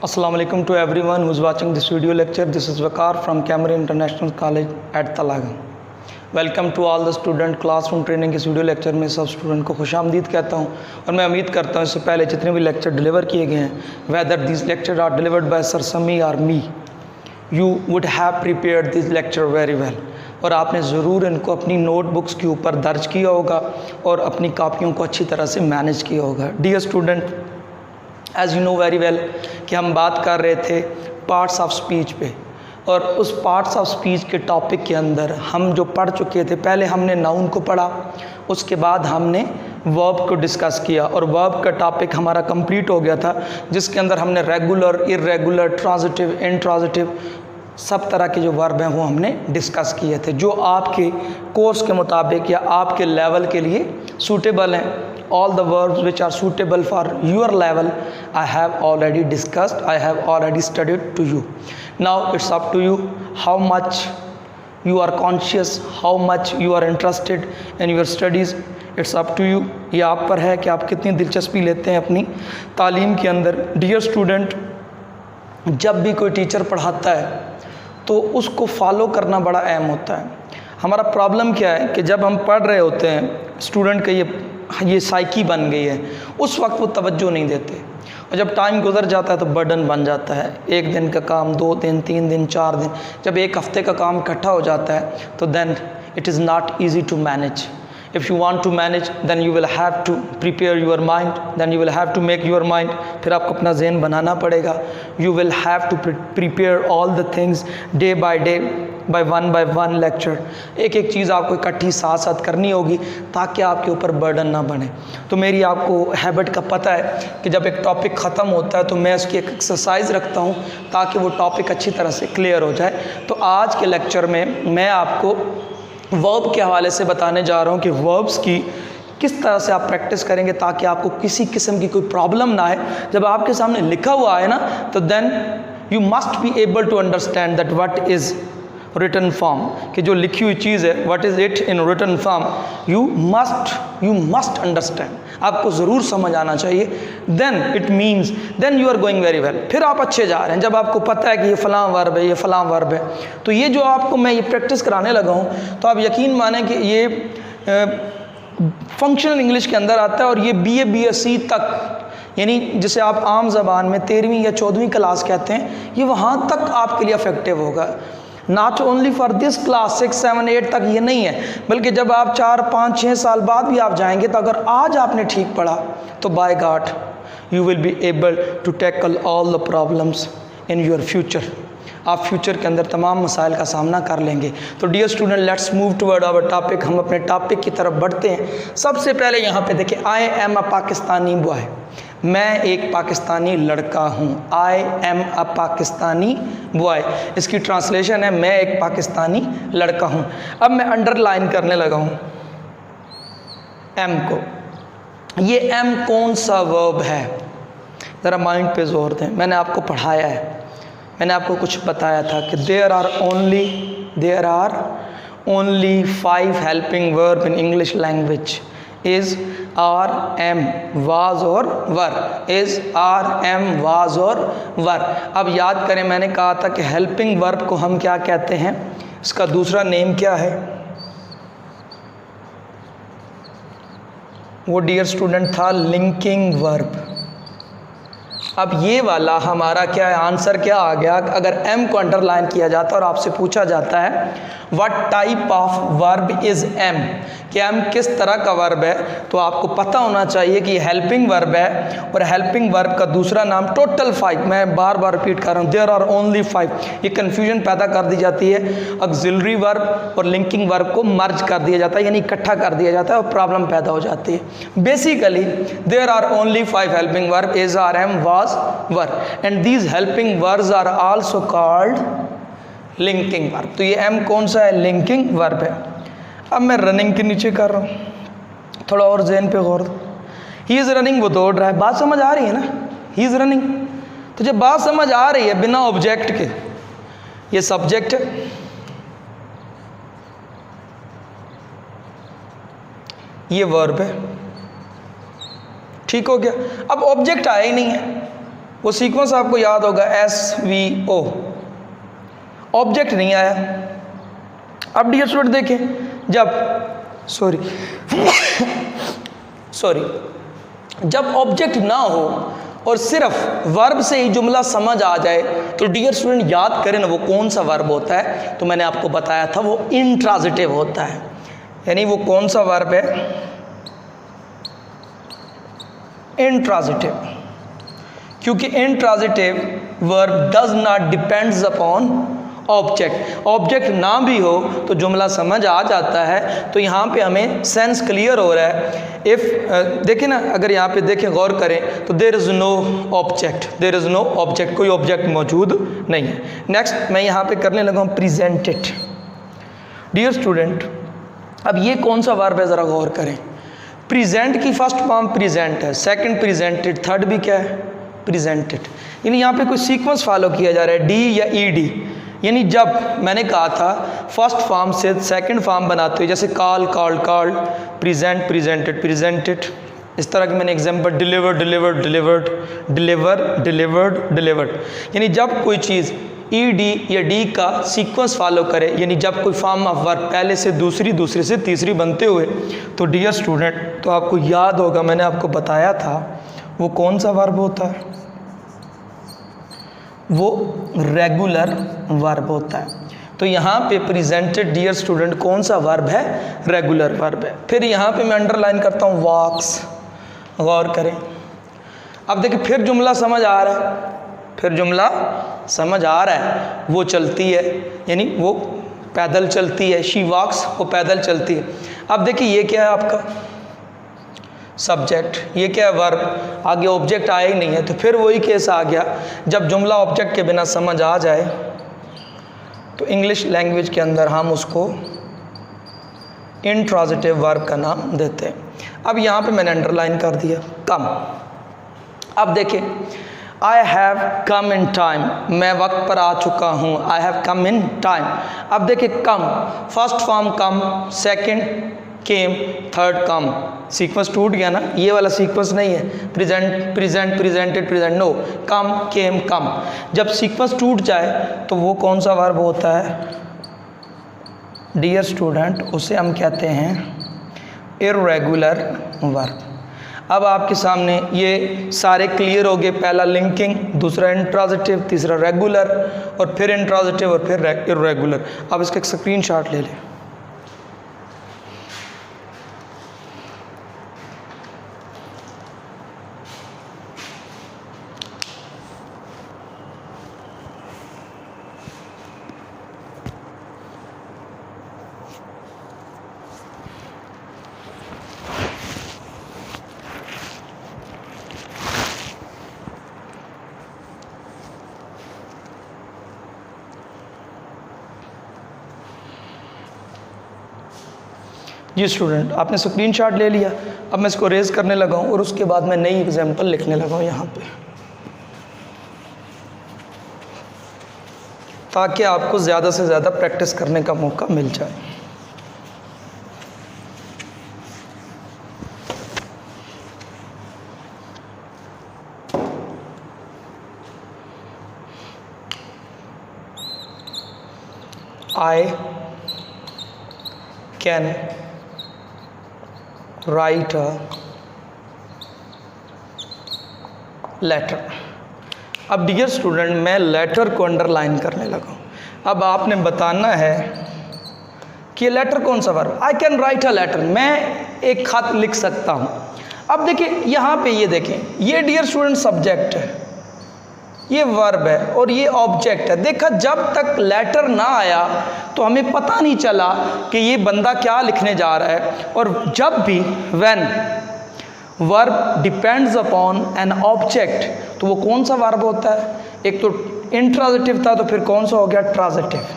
Assalamu alaikum to everyone who's watching this video lecture. This is Waqar from Cameron International College at Talaga. Welcome to all the student. Classroom training इस video lecture में सब student को खुशामदीद कहता हूं और मैं उम्मीद करता हूं इससे पहले जितने भी लेक्चर डिलीवर किए गए हैं, whether this lecture are delivered by sir Sami और me, you would have prepared this lecture very well. और आपने ज़रूर इनको अपनी नोटबुक्स के ऊपर दर्ज किया होगा और अपनी कापियों को अच्छी तरह से मैनेज किया होगा। Dear student, as you know very well कि हम बात कर रहे थे पार्ट्स ऑफ स्पीच पे, और उस पार्ट्स ऑफ स्पीच के टॉपिक के अंदर हम जो पढ़ चुके थे, पहले हमने नाउन को पढ़ा, उसके बाद हमने वर्ब को डिस्कस किया और वर्ब का टॉपिक हमारा कंप्लीट हो गया था, जिसके अंदर हमने रेगुलर, इर्रेगुलर, ट्रांजिटिव, इंट्रांजिटिव सब तरह के जो वर्ब हैं वो हमने डिस्कस किए थे, जो आपके कोर्स के मुताबिक या आपके लेवल के लिए सूटेबल हैं। All the verbs which are suitable for your level I have already discussed, I have already studied to you. Now it's up to you how much you are conscious, how much you are interested in your studies. It's up to you. ये आप पर है कि आप कितनी दिलचस्पी लेते हैं अपनी तालीम के अंदर। Dear student, जब भी कोई टीचर पढ़ाता है तो उसको फॉलो करना बड़ा अहम होता है। हमारा प्रॉब्लम क्या है कि जब हम पढ़ रहे होते हैं, स्टूडेंट का ये साइकी बन गई है, उस वक्त वो तवज्जो नहीं देते, और जब टाइम गुजर जाता है तो बर्डन बन जाता है। एक दिन का काम 2 दिन, 3 दिन, 4 दिन, जब एक हफ्ते का काम इकट्ठा हो जाता है तो then it is not easy to manage. If you want to manage, then you will have to prepare your mind, then you will have to make your mind, फिर आपको अपना ज़हन बनाना पड़ेगा। You will have to prepare all the things day by day, by one lecture। एक एक चीज़ आपको इकट्ठी साथ साथ करनी होगी ताकि आपके ऊपर बर्डन ना बने। तो मेरी आपको हैबिट का पता है कि जब एक टॉपिक ख़त्म होता है तो मैं उसकी एक एक्सरसाइज रखता हूँ ताकि वो टॉपिक अच्छी तरह से क्लियर हो जाए। तो आज के लेक्चर में मैं आपको वर्ब के हवाले से बताने जा रहा हूँ कि वर्ब्स की किस तरह से आप प्रैक्टिस करेंगे ताकि आपको किसी किस्म की कोई प्रॉब्लम ना आए। जब आपके सामने लिखा हुआ है ना, तो then you must be able to understand that what is written form, कि जो लिखी हुई चीज़ है, what is it in written form, you must understand, आपको ज़रूर समझ आना चाहिए। Then it means then you are going very well, फिर आप अच्छे जा रहे हैं। जब आपको पता है कि ये फ़लाँ वर्ब है, ये फ़लाँ वर्ब है, तो ये जो आपको मैं ये प्रैक्टिस कराने लगा हूँ, तो आप यकीन मानें कि ये फंक्शनल इंग्लिश के अंदर आता है, और ये BA तक, यानी जिसे आप आम ज़बान में 13वीं या 14वीं क्लास कहते हैं, ये वहाँ तक आपके लिए अफेक्टिव होगा। Not only for this class 6, 7, 8 तक ये नहीं है, बल्कि जब आप 4, 5, 6 साल बाद भी आप जाएंगे, तो अगर आज आपने ठीक पढ़ा तो by God you will be able to tackle all the problems in your future. आप फ्यूचर के अंदर तमाम मसाइल का सामना कर लेंगे। तो dear student, let's move toward our topic. हम अपने टॉपिक की तरफ बढ़ते हैं। सबसे पहले यहाँ पे देखिए, I am a Pakistani boy, मैं एक पाकिस्तानी लड़का हूँ। I am a Pakistani boy, इसकी ट्रांसलेशन है मैं एक पाकिस्तानी लड़का हूँ। अब मैं अंडरलाइन करने लगा हूँ एम को। ये एम कौन सा वर्ब है, ज़रा माइंड पे जोर दें। मैंने आपको पढ़ाया है, मैंने आपको कुछ बताया था कि there are only 5 helping verb in English language, is, are, am, was और were. Is, are, am, was और वर। अब याद करें, मैंने कहा था कि हेल्पिंग वर्ब को हम क्या कहते हैं, इसका दूसरा नेम क्या है? वो डियर स्टूडेंट था लिंकिंग वर्ब। अब ये वाला हमारा क्या है, आंसर क्या आ गया? अगर एम को अंडरलाइन किया जाता है और आपसे पूछा जाता है what type of verb is am, कि एम किस तरह का वर्ब है, तो आपको पता होना चाहिए कि हेल्पिंग वर्ब है, और हेल्पिंग वर्ब का दूसरा नाम टोटल 5, मैं बार बार रिपीट कर रहा हूँ, देयर आर ओनली 5। ये कन्फ्यूजन पैदा कर दी जाती है, ऑक्सिलरी वर्ब और लिंकिंग वर्ब को मर्ज कर दिया जाता है, यानी इकट्ठा कर दिया जाता है, और प्रॉब्लम पैदा हो जाती है। Basically there are only 5 helping verb, is, are, am, was, were, and these helping verbs are also called linking verb. तो ये एम कौन सा है? लिंकिंग वर्ब है। अब मैं रनिंग के नीचे कर रहा हूँ, थोड़ा और ज़हन पे गौर। ही इज़ रनिंग, वो दौड़ रहा है। बात समझ आ रही है ना? He is running. तो जब बात समझ आ रही है बिना ऑब्जेक्ट के, ये सब्जेक्ट है, ये वर्ब है, ठीक हो गया। अब ऑब्जेक्ट आया ही नहीं है, वो सीक्वेंस आपको याद होगा SVO, ऑब्जेक्ट नहीं आया। अब डियर स्टूडेंट देखें, जब ऑब्जेक्ट ना हो और सिर्फ वर्ब से ही जुमला समझ आ जाए तो डियर स्टूडेंट याद करें ना वो कौन सा वर्ब होता है। तो मैंने आपको बताया था वो इंट्रांजिटिव होता है। यानी वो कौन सा वर्ब है? इंट्रांजिटिव, क्योंकि intransitive verb does not depends upon object. Object ना भी हो तो जुमला समझ आ जाता है। तो यहाँ पे हमें सेंस क्लियर हो रहा है। इफ़ देखें ना, अगर यहाँ पे देखें, गौर करें तो there is no object, there is no object, कोई ऑब्जेक्ट मौजूद नहीं है। नेक्स्ट मैं यहाँ पे करने लगा हूँ प्रेजेंटेड। डियर स्टूडेंट, अब ये कौन सा वर्ब है ज़रा गौर करें। प्रेजेंट की फर्स्ट फॉर्म प्रेजेंट है, सेकंड प्रेजेंटेड, थर्ड भी क्या है? प्रेजेंटेड। यानी यहाँ पे कोई सीक्वेंस फॉलो किया जा रहा है, डी या ईडी। यानी जब मैंने कहा था फर्स्ट फॉर्म से सेकंड फॉर्म बनाते हुए, जैसे call, called, called, present, presented, presented, इस तरह के मैंने example, deliver, delivered, delivered, deliver, delivered, delivered. यानी जब कोई चीज़ ईडी या डी का सीक्वेंस फॉलो करे, यानी जब कोई फॉर्म ऑफ वर्ब पहले से दूसरी, दूसरे से तीसरी बनते हुए, तो डियर स्टूडेंट तो आपको याद होगा मैंने आपको बताया था वो कौन सा वर्ब होता है? वो रेगुलर वर्ब होता है। तो यहाँ पे प्रेजेंटेड डियर स्टूडेंट कौन सा वर्ब है? रेगुलर वर्ब है। फिर यहाँ पे मैं अंडरलाइन करता हूँ वॉक्स, गौर करें। अब देखिए फिर जुमला समझ आ रहा है, फिर जुमला समझ आ रहा है। वो चलती है, यानी वो पैदल चलती है, शी वॉक्स, वो पैदल चलती है। अब देखिए ये क्या है आपका? सब्जेक्ट। ये क्या है? वर्ब। आगे ऑब्जेक्ट आया ही नहीं है, तो फिर वही केस आ गया, जब जुमला ऑब्जेक्ट के बिना समझ आ जाए तो इंग्लिश लैंग्वेज के अंदर हम उसको इंट्रांजिटिव वर्ब का नाम देते हैं। अब यहाँ पे मैंने अंडरलाइन कर दिया कम। अब देखिए, आई हैव कम इन टाइम, मैं वक्त पर आ चुका हूँ। I have come in time. अब देखिए come, first form come, second came, third come. Sequence टूट गया ना, ये वाला सीक्वेंस नहीं है present, present, presented, present, no, come, came, come. जब सीक्वेंस टूट जाए तो वो कौन सा वर्ब होता है? डियर स्टूडेंट उसे हम कहते हैं इर्रेगुलर वर्ब। अब आपके सामने ये सारे क्लियर हो गए। पहला लिंकिंग, दूसरा इंट्रांजिटिव, तीसरा रेगुलर, और फिर इंट्रांजिटिव और फिर इर्रेगुलर। अब इसका एक स्क्रीनशॉट ले लें। जी स्टूडेंट, आपने स्क्रीनशॉट ले लिया। अब मैं इसको रेज करने लगा हूँ और उसके बाद मैं नई एग्जाम्पल लिखने लगा हूँ यहाँ पे, ताकि आपको ज़्यादा से ज़्यादा प्रैक्टिस करने का मौका मिल जाए। I can write a letter। अब डियर स्टूडेंट मैं लेटर को अंडरलाइन करने लगा हूँ। अब आपने बताना है कि लेटर कौन सा verb? I can write a letter, मैं एक खत लिख सकता हूँ। अब देखिए यहाँ पे ये देखें, ये डियर स्टूडेंट सब्जेक्ट है, ये वर्ब है और ये ऑब्जेक्ट है। देखा, जब तक लेटर ना आया तो हमें पता नहीं चला कि ये बंदा क्या लिखने जा रहा है। और जब भी when verb depends upon an object, तो वो कौन सा वर्ब होता है? एक तो इंट्रांजिटिव था, तो फिर कौन सा हो गया? ट्रांजिटिव।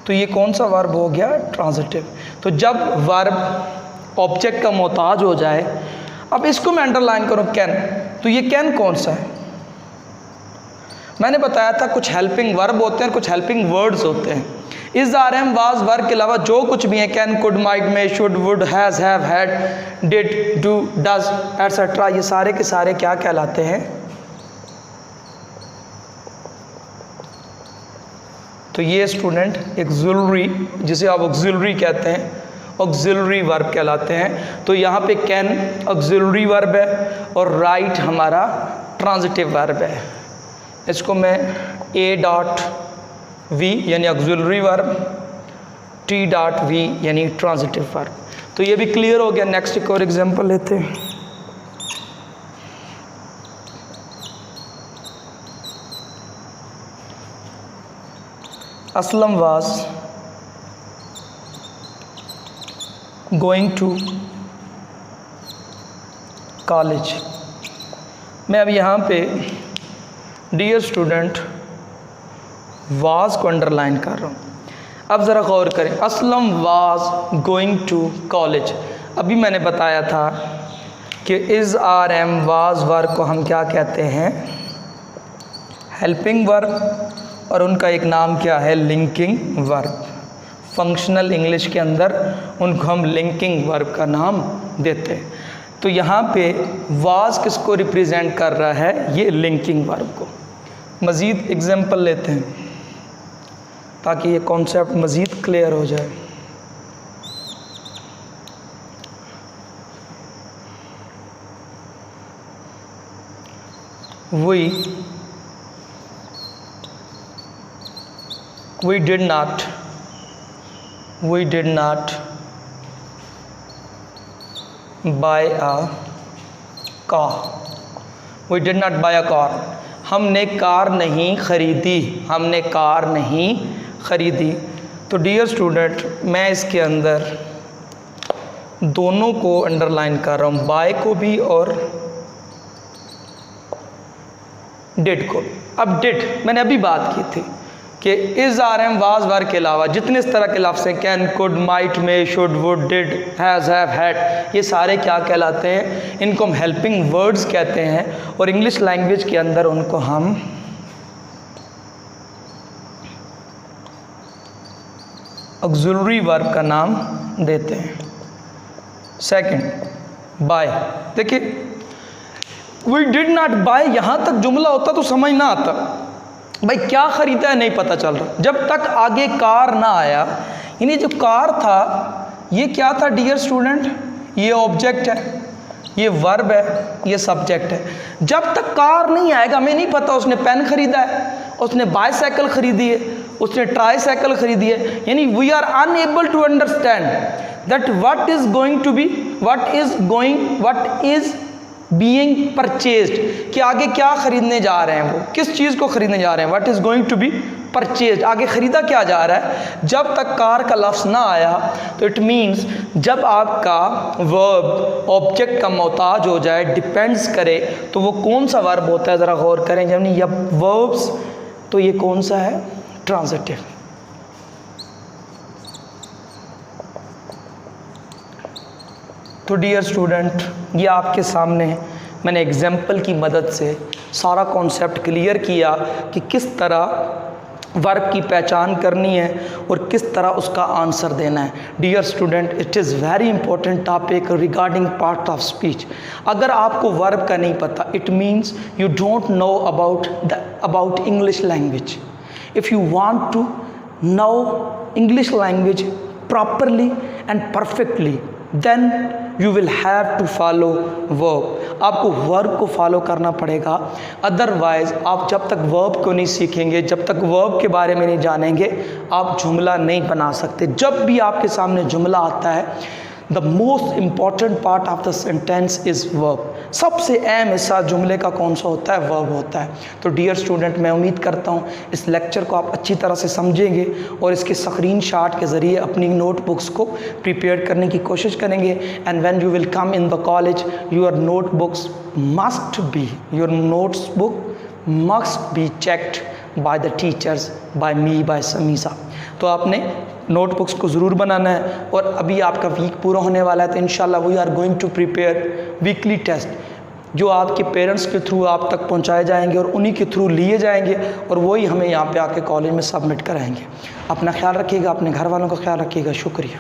तो ये कौन सा वर्ब हो गया? ट्रांजिटिव। तो जब वर्ब ऑब्जेक्ट का मोहताज हो जाए, अब इसको मैं अंडरलाइन करूँ कैन, तो ये कैन कौन सा है? मैंने बताया था कुछ हेल्पिंग वर्ब होते हैं, कुछ हेल्पिंग वर्ड्स होते हैं। Is are am was verb के अलावा जो कुछ भी है, can, could, might, may, should, would, has, have, had, did, do, does etcetera, ये सारे के सारे क्या कहलाते हैं? तो ये स्टूडेंट ऑक्सिलरी, जिसे आप ऑक्सिलरी कहते हैं, ऑक्सिलरी वर्ब कहलाते हैं। तो यहाँ पे कैन ऑक्सिलरी वर्ब है और राइट हमारा ट्रांजिटिव वर्ब है। इसको मैं ए डॉट वी यानी auxiliary verb, T dot V यानी ट्रांजिटिव वर्ब। तो ये भी क्लियर हो गया। नेक्स्ट एक और एग्जांपल लेते हैं। Aslam was going to college. मैं अब यहाँ पे डियर स्टूडेंट वाज को अंडरलाइन कर रहा हूँ। अब ज़रा गौर करें, Aslam was going to college. अभी मैंने बताया था कि is are am was verb को हम क्या कहते हैं? हेल्पिंग वर्ब, और उनका एक नाम क्या है? Linking verb. फंक्शनल इंग्लिश के अंदर उनको हम लिंकिंग वर्ब का नाम देते हैं। तो यहाँ पे वाज किसको रिप्रेजेंट कर रहा है? ये लिंकिंग वर्ब को। मज़ीद एग्जांपल लेते हैं ताकि ये कॉन्सेप्ट मज़ीद क्लियर हो जाए। we did not buy a car। we did not buy a car, हमने कार नहीं खरीदी। तो डियर स्टूडेंट, मैं इसके अंदर दोनों को अंडरलाइन कर रहा हूँ, बाय को भी और डिड को। अब डिड मैंने अभी बात की थी कि is are am was verb के अलावा जितने इस तरह के लफ्ज़ हैं, can, could, might, may, should, would, did, has, have, had, ये सारे क्या कहलाते हैं? इनको हम हेल्पिंग वर्ड्स कहते हैं और इंग्लिश लैंग्वेज के अंदर उनको हम ऑक्सिलरी वर्ब का नाम देते हैं। Second, buy. देखिए, वी डिड नॉट बाय, यहाँ तक जुमला होता तो समझ ना आता, भाई क्या ख़रीदा है नहीं पता चल रहा, जब तक आगे कार ना आया। यानी जो कार था ये क्या था डियर स्टूडेंट? ये ऑब्जेक्ट है, ये वर्ब है, ये सब्जेक्ट है। जब तक कार नहीं आएगा हमें नहीं पता उसने पेन ख़रीदा है, उसने बाईसाइकिल ख़रीदी है, उसने ट्राईसाइकिल ख़रीदी है। यानी we are unable to understand that what is being purchased, कि आगे क्या खरीदने जा रहे हैं, वो किस चीज़ को खरीदने जा रहे हैं। What is going to be purchased, आगे ख़रीदा क्या जा रहा है। जब तक कार का लफ्ज़ ना आया तो इट मीन्स जब आपका वर्ब ऑब्जेक्ट का मोहताज हो जाए, डिपेंड्स करे, तो वो कौन सा वर्ब होता है? ज़रा गौर करें। यानी ये वर्ब्स, तो ये कौन सा है? ट्रांजिटिव। तो डियर स्टूडेंट, ये आपके सामने मैंने एग्जाम्पल की मदद से सारा कॉन्सेप्ट क्लियर किया कि किस तरह वर्ब की पहचान करनी है और किस तरह उसका आंसर देना है। Dear student, it is very important topic regarding part of speech. अगर आपको वर्ब का नहीं पता, it means you don't know about English language. If you want to know English language properly and perfectly, then you will have to follow verb. आपको verb को follow करना पड़ेगा, otherwise आप जब तक वर्ब को नहीं सीखेंगे, जब तक वर्ब के बारे में नहीं जानेंगे, आप जुमला नहीं बना सकते। जब भी आपके सामने जुमला आता है, the most important part of the sentence is verb. सबसे अहम हिस्सा जुमले का कौन सा होता है? वर्ब होता है। तो डियर स्टूडेंट, मैं उम्मीद करता हूँ इस लेक्चर को आप अच्छी तरह से समझेंगे और इसके स्क्रीनशॉट के ज़रिए अपनी नोटबुक्स को प्रिपेयर करने की कोशिश करेंगे। And when you will come in the college, your notebook must be checked by the teachers, by me, by Samisa. तो आपने नोटबुक्स को ज़रूर बनाना है। और अभी आपका वीक पूरा होने वाला है, तो इंशाल्लाह we are going to prepare weekly test. जो आपके पेरेंट्स के थ्रू आप तक पहुंचाए जाएंगे और उन्हीं के थ्रू लिए जाएंगे और वही हमें यहाँ पे आके कॉलेज में सबमिट कराएंगे। अपना ख्याल रखिएगा, अपने घर वालों का ख्याल रखिएगा। शुक्रिया।